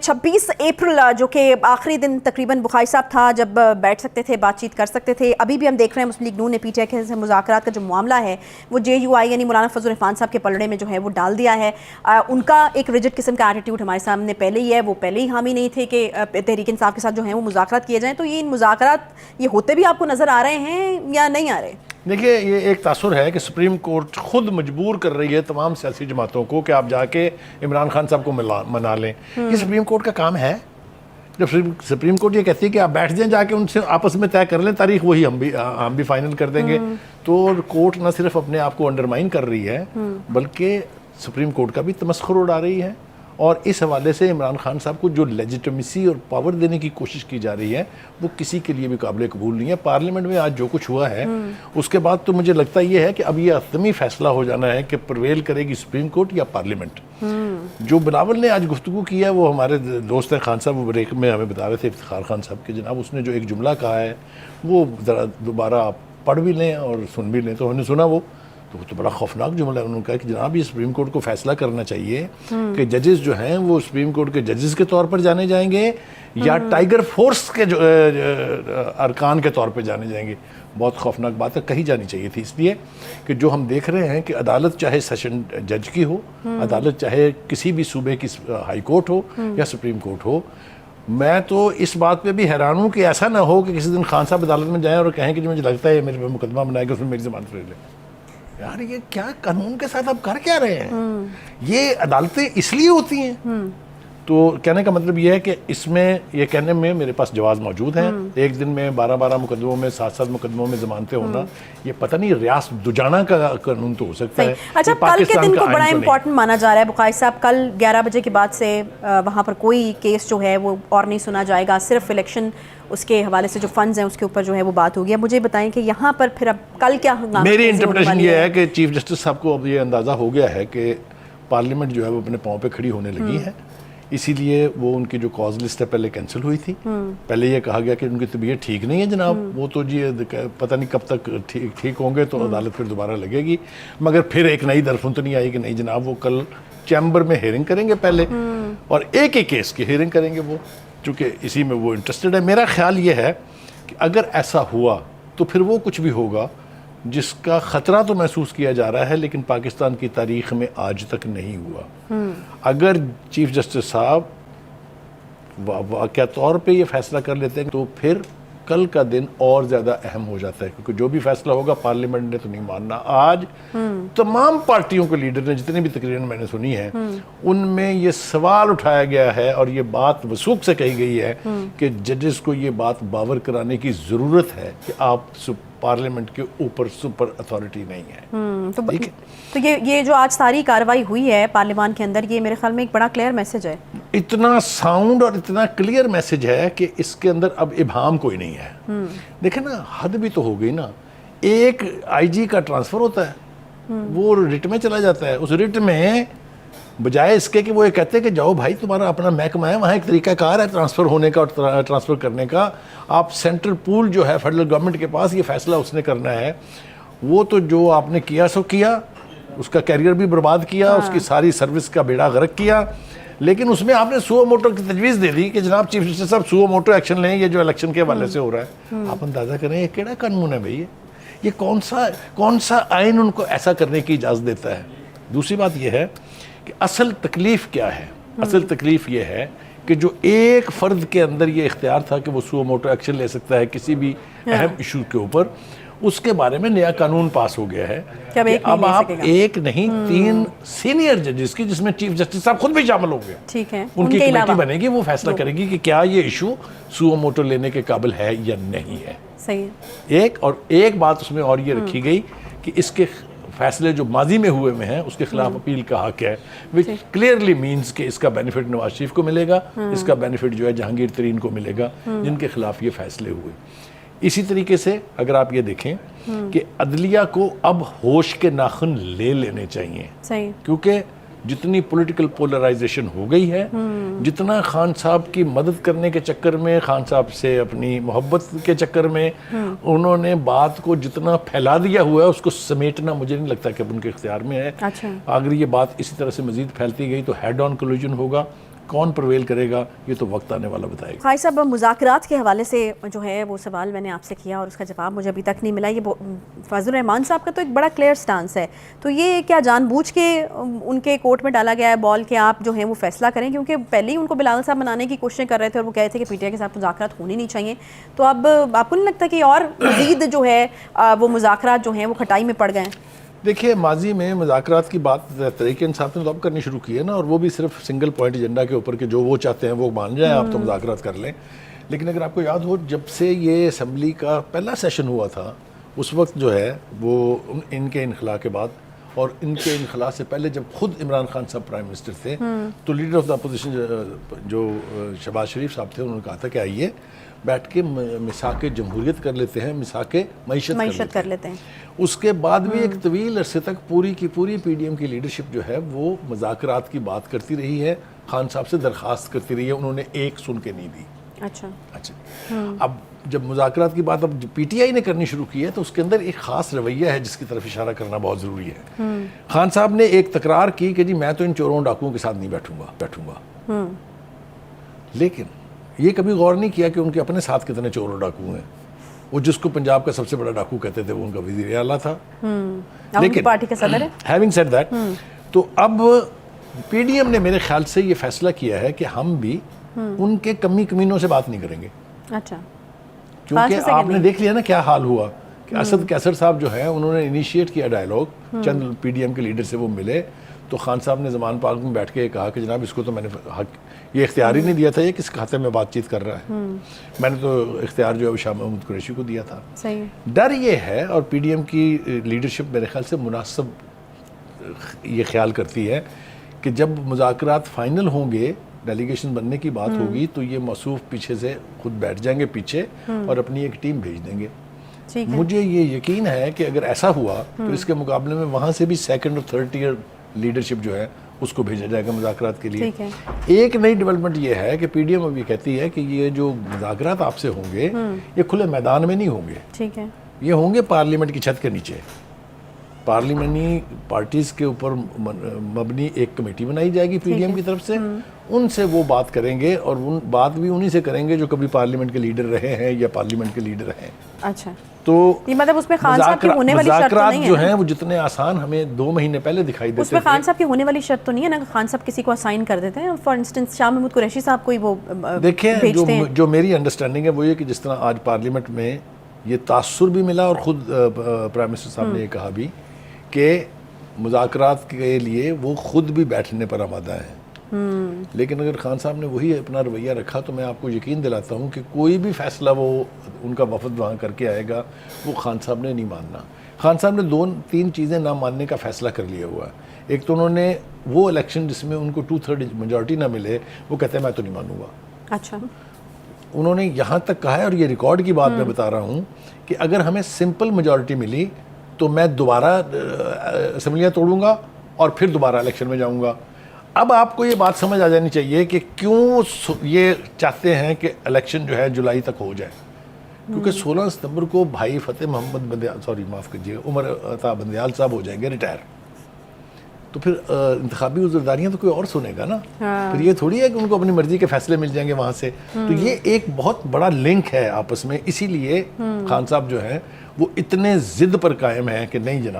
26 अप्रैल जो कि आखिरी दिन तकरीबन बुखारी साहब था जब बैठ सकते थे, बातचीत कर सकते थे। अभी भी हम देख रहे हैं मुस्लिम लीग नून ने पीटीआई के से मुज़ाकरात का जो मामला है वो JUI यानी मौलाना फजल इरफान साहब के पलड़े में जो है वो डाल दिया है। उनका एक रिजिड किस्म का एटीट्यूड हमारे सामने पहले ही है। वो पहले ही हामी नहीं थे कि तहरीक इंसाफ के साथ जो है वो मुज़ाकरात किए जाएँ। तो ये मुज़ाकरात ये होते भी आपको नज़र आ रहे हैं या नहीं आ रहे? देखिए, ये एक तासुर है कि सुप्रीम कोर्ट खुद मजबूर कर रही है तमाम सियासी जमातों को कि आप जाके इमरान खान साहब को मना लें। ये सुप्रीम कोर्ट का काम है। जब सुप्रीम कोर्ट ये कहती है कि आप बैठ जाएं जाके उनसे आपस में तय कर लें तारीख, वही हम भी फाइनल कर देंगे, तो कोर्ट न सिर्फ अपने आप को अंडरमाइन कर रही है बल्कि सुप्रीम कोर्ट का भी तमस्खुर उड़ा रही है। और इस हवाले से इमरान खान साहब को जो लेजिटिमेसी और पावर देने की कोशिश की जा रही है वो किसी के लिए भी काबिल कबूल नहीं है। पार्लियामेंट में आज जो कुछ हुआ है उसके बाद तो मुझे लगता ये है कि अब ये अतमी फैसला हो जाना है कि प्रवेल करेगी सुप्रीम कोर्ट या पार्लियामेंट। जो बिलावल ने आज गुफ्तगू किया है वो हमारे दोस्त हैं खान साहब, वो ब्रेक में हमें बता रहे थे इफ्तिखार खान साहब के, जनाब उसने जो एक जुमला कहा है वो ज़रा दोबारा आप पढ़ भी लें और सुन भी लें। तो हमने सुना वो तो बड़ा खौफनाक जुमला है। उन्होंने कहा कि जनाब ये सुप्रीम कोर्ट को फैसला करना चाहिए कि जजेस जो हैं वो सुप्रीम कोर्ट के जजेस के तौर पर जाने जाएंगे या टाइगर फोर्स के जो अरकान के तौर पर जाने जाएंगे। बहुत खौफनाक बात है, कही जानी चाहिए थी। इसलिए कि जो हम देख रहे हैं कि अदालत चाहे सेशन जज की हो, अदालत चाहे किसी भी सूबे की हाई कोर्ट हो या सुप्रीम कोर्ट हो, मैं तो इस बात पे भी हैरान हूँ कि ऐसा ना हो कि किसी दिन खान साहब अदालत में जाएं और कहें कि मुझे लगता है मेरे पे मुकदमा बनाएगा, उसमें मेरी जमानत ले लें। यार ये क्या कानून के साथ आप कर क्या रहे हैं? ये अदालतें इसलिए होती हैं। तो कहने का मतलब ये है कि इसमें ये कहने में मेरे पास जवाब मौजूद हैं। एक दिन में 12-12 मुकदमों में 7-7 मुकदमों में जमानतें होना, ये पता नहीं रियास दुजाना का कानून तो हो सकता है। अच्छा, कल के दिन को बड़ा इंपॉर्टेंट माना जा रहा है बुखारी साहब। कल 11 बजे के बाद से वहाँ पर कोई केस जो है वो और नहीं सुना जाएगा, सिर्फ इलेक्शन उसके हवाले से जो फंड्स हैं उसके ऊपर जो है वो बात होगी। मुझे बताएं कि यहाँ पर फिर अब कल क्या होगा? मेरी इंटरप्रिटेशन ये है कि चीफ जस्टिस साहब को अब ये अंदाज़ा हो गया है कि पार्लियामेंट जो है वो अपने पाँव पे खड़ी होने लगी है, इसीलिए वो उनकी जो कॉज लिस्ट है पहले कैंसिल हुई थी। पहले ये कहा गया कि उनकी तबीयत ठीक नहीं है जनाब, वो तो जी पता नहीं कब तक ठीक होंगे, तो अदालत फिर दोबारा लगेगी। मगर फिर एक नई दरफुन तो नहीं आई कि नहीं जनाब वो कल चैम्बर में हेयरिंग करेंगे पहले, और एक एक केस की हेयरिंग करेंगे वो, चूँकि इसी में वो इंटरेस्टेड है। मेरा ख्याल ये है कि अगर ऐसा हुआ तो फिर वो कुछ भी होगा जिसका ख़तरा तो महसूस किया जा रहा है लेकिन पाकिस्तान की तारीख़ में आज तक नहीं हुआ। अगर चीफ जस्टिस साहब वाक़या तौर पे ये फ़ैसला कर लेते हैं तो फिर कल का दिन और ज़्यादा अहम हो जाता है, क्योंकि जो भी फैसला होगा पार्लियामेंट ने तो नहीं मानना। आज तमाम पार्टियों के लीडर ने, जितनी भी तकरीरें मैंने सुनी है, उनमें ये सवाल उठाया गया है और ये बात वसूख से कही गई है कि जजेस को ये बात बावर कराने की ज़रूरत है कि आप पार्लियामेंट के ऊपर सुपर अथॉरिटी नहीं है। तो ये जो आज सारी कार्रवाई हुई है पार्लियामान के अंदर, ये मेरे ख्याल में एक बड़ा क्लियर मैसेज है। इतना साउंड और इतना क्लियर मैसेज है कि इसके अंदर अब इबाम कोई नहीं है। देखे ना, हद भी तो हो गई ना। एक IG का ट्रांसफर होता है, वो रिट में चला जाता है, उस रिट में बजाय इसके कि वो ये कहते हैं कि जाओ भाई तुम्हारा अपना महकमा है, वहाँ एक तरीकाकार है ट्रांसफ़र होने का और ट्रांसफ़र करने का। आप सेंट्रल पूल जो है फेडरल गवर्नमेंट के पास, ये फैसला उसने करना है। वो तो जो आपने किया सो किया, उसका कैरियर भी बर्बाद किया, उसकी सारी सर्विस का बेड़ा गर्क किया, लेकिन उसमें आपने सुओ मोटो की तजवीज़ दे दी कि जनाब चीफ जस्टिस साहब सुओ मोटो एक्शन लें, ये जो इलेक्शन के हवाले से हो रहा है। आप अंदाज़ा करें ये केड़ा कानून है भाई, ये कौन सा आइन उनको ऐसा करने की इजाज़त देता है। दूसरी बात यह है कि असल तकलीफ़ क्या है? असल तकलीफ़ ये है कि जो एक फ़र्द के अंदर ये इख्तियार था कि वो सुओ मोटो एक्शन ले सकता है किसी भी अहम इशू के ऊपर, उसके बारे में नया कानून पास हो गया है कि अब आप एक नहीं 3 सीनियर जजेस की, जिसमें चीफ जस्टिस साहब खुद भी शामिल हो गए, ठीक है, उनकी कमेटी बनेगी, वो फैसला करेगी कि क्या ये इशू सुओ मोटो लेने के काबिल है या नहीं है। सही है। एक बात उसमें और ये रखी गई कि इसके फैसले जो माजी में हुए में हैं उसके खिलाफ अपील का हक है, विच क्लियरली मीन्स कि इसका बेनिफिट नवाज शरीफ को मिलेगा, इसका बेनिफिट जो है जहांगीर तरीन को मिलेगा, जिनके खिलाफ ये फैसले हुए। इसी तरीके से अगर आप ये देखें कि अदलिया को अब होश के नाखून ले लेने चाहिए, क्योंकि जितनी पॉलिटिकल पोलराइजेशन हो गई है, जितना खान साहब की मदद करने के चक्कर में, खान साहब से अपनी मोहब्बत के चक्कर में उन्होंने बात को जितना फैला दिया हुआ है, उसको समेटना मुझे नहीं लगता कि अब उनके इख्तियार में है। अच्छा। अगर ये बात इसी तरह से मजीद फैलती गई तो हेड ऑन कोलिजन होगा कौन प्रवेल करेगा ये तो वक्त आने वाला बताएगा। खाई साहब, मुज़ाकरात के हवाले से जो है वो सवाल मैंने आपसे किया और उसका जवाब मुझे अभी तक नहीं मिला। ये फजलुर रहमान साहब का तो एक बड़ा क्लियर स्टांस है, तो ये क्या जानबूझ के उनके कोर्ट में डाला गया है बॉल कि आप जो है वो फैसला करें? क्योंकि पहले ही उनको बिलावल साहब मनाने की कोशिश कर रहे थे और वो कह रहे थे कि पीटीआई के साथ मुज़ाकरात होनी नहीं चाहिए, तो अब आपको नहीं लगता कि और मज़ीद जो है वो मुज़ाकरात जो हैं वो खटाई में पड़ गए हैं? देखिए, माजी में मुज़ाकरात की बात तहरीक इंसाफ ने तो अब करनी शुरू की है ना, और वो भी सिर्फ सिंगल पॉइंट एजेंडा के ऊपर के जो वो चाहते हैं वो मान जाए, आप तो मुज़ाकरात कर लें। लेकिन अगर आपको याद हो, जब से ये असम्बली का पहला सेशन हुआ था उस वक्त जो है वो इनके इनखला के बाद और इनके इनखला से पहले जब खुद इमरान खान साहब प्राइम मिनिस्टर थे तो लीडर ऑफ द अपोजिशन जो शहबाज शरीफ साहब थे उन्होंने कहा था कि आइए बैठ के मिसाक जमहूरियत कर लेते हैं, मिसाक मईशत कर लेते हैं। उसके बाद भी एक तवील अरसे तक पूरी की पूरी पीडीएम की लीडरशिप जो है वो मुज़ाकरात की बात करती रही है, खान साहब से दरख्वास्त करती रही है, उन्होंने एक सुन के नहीं दी। अच्छा। अब जब मुज़ाकरात की बात अब पीटीआई ने करनी शुरू की है तो उसके अंदर एक ख़ास रवैया है जिसकी तरफ इशारा करना बहुत ज़रूरी है। खान साहब ने एक तकरार की कि जी मैं तो इन चोरों डाकुओं के साथ नहीं बैठूंगा। लेकिन ये कभी गौर नहीं किया कि उनके अपने साथ कितने चोर और डाकू हैं। वो जिसको पंजाब का सबसे बड़ा डाकू कहते थे वो उनका वज़ीर आला था, लेकिन पार्टी का सदर है। हैविंग सेड दैट, तो अब पीडीएम ने मेरे ख्याल से ये फैसला किया है कि हम भी उनके कमी कमीनों से बात नहीं करेंगे। अच्छा। क्योंकि आपने देख लिया ना क्या हाल हुआ कि असद कैसर साहब जो है उन्होंने इनिशिएट किया डायलॉग, चंद पीडीएम के लीडर से वो मिले तो खान साहब ने ज़मान पार्क में बैठ के कहा कि जनाब इसको तो मैंने हक ये इख्तियार ही नहीं दिया था, ये किस खाते में बातचीत कर रहा है, मैंने तो इख्तियार जो है शाह महमूद कुरैशी को दिया था। सही। डर ये है और पीडीएम की लीडरशिप मेरे ख्याल से मुनासिब ये ख्याल करती है कि जब मुज़ाकरात फाइनल होंगे, डेलीगेशन बनने की बात होगी तो ये मसूफ पीछे से खुद बैठ जाएंगे पीछे और अपनी एक टीम भेज देंगे। मुझे ये यकीन है कि अगर ऐसा हुआ तो इसके मुकाबले में वहाँ से भी सेकंड और थर्ड टीयर लीडरशिप जो है उसको भेजा जाएगा मुज़ाकरात के लिए। एक नई डेवलपमेंट ये है कि पीडीएम अभी कहती है कि ये जो मुज़ाकरात आपसे होंगे ये खुले मैदान में नहीं होंगे, ठीक है, ये होंगे पार्लियामेंट की छत के नीचे। पार्लियामेंटी पार्टीज़ के ऊपर मबनी एक कमेटी बनाई जाएगी पीडीएम की तरफ से, उनसे वो बात करेंगे और उन बात भी उन्हीं से करेंगे जो कभी पार्लियामेंट के लीडर रहे हैं या पार्लियामेंट के लीडर रहे हैं। अच्छा, तो ये मतलब उसमें खान साहब की होने वाली शर्त तो नहीं है जो है वो जितने आसान हमें 2 महीने पहले दिखाई देते उसमें खान साहब की होने वाली शर्त तो नहीं है ना, खान साहब किसी को असाइन कर देते हैं, फॉर इंस्टेंस शाह महमूद कुरैशी साहब को ही वो देखें। जो मेरी अंडरस्टैंडिंग है वो ये कि जिस तरह आज पार्लियामेंट में ये तासुर भी मिला और खुद प्राइम मिनिस्टर साहब ने ये कहा भी कि मुज़ाकरात के लिए वो खुद भी बैठने पर आमादा हैं। लेकिन अगर खान साहब ने वही अपना रवैया रखा तो मैं आपको यकीन दिलाता हूँ कि कोई भी फैसला वो उनका वफद वहाँ करके आएगा वो खान साहब ने नहीं मानना। खान साहब ने 2-3 चीज़ें ना मानने का फ़ैसला कर लिया हुआ है। एक तो उन्होंने वो इलेक्शन जिसमें उनको 2/3 मेजॉरिटी ना मिले वो कहते हैं मैं तो नहीं मानूंगा। अच्छा, उन्होंने यहाँ तक कहा है और ये रिकॉर्ड की बात मैं बता रहा हूँ कि अगर हमें सिंपल मेजॉरिटी मिली तो मैं दोबारा असम्बलियाँ तोड़ूंगा और फिर दोबारा इलेक्शन में जाऊँगा। अब आपको ये बात समझ आ जानी चाहिए कि क्यों ये चाहते हैं कि इलेक्शन जो है जुलाई तक हो जाए, क्योंकि 16 सितंबर को भाई फतेह मोहम्मद बंदयाल, सॉरी माफ़ कीजिए, उमर अता बंदयाल साहब हो जाएंगे रिटायर, तो फिर इंतखाबी उज़रदारियाँ तो कोई और सुनेगा ना। हाँ। फिर ये थोड़ी है कि उनको अपनी मर्जी के फैसले मिल जाएंगे वहाँ से। तो ये एक बहुत बड़ा लिंक है आपस में, इसीलिए खान साहब जो है वो इतने ज़िद पर कायम है कि नहीं जनाब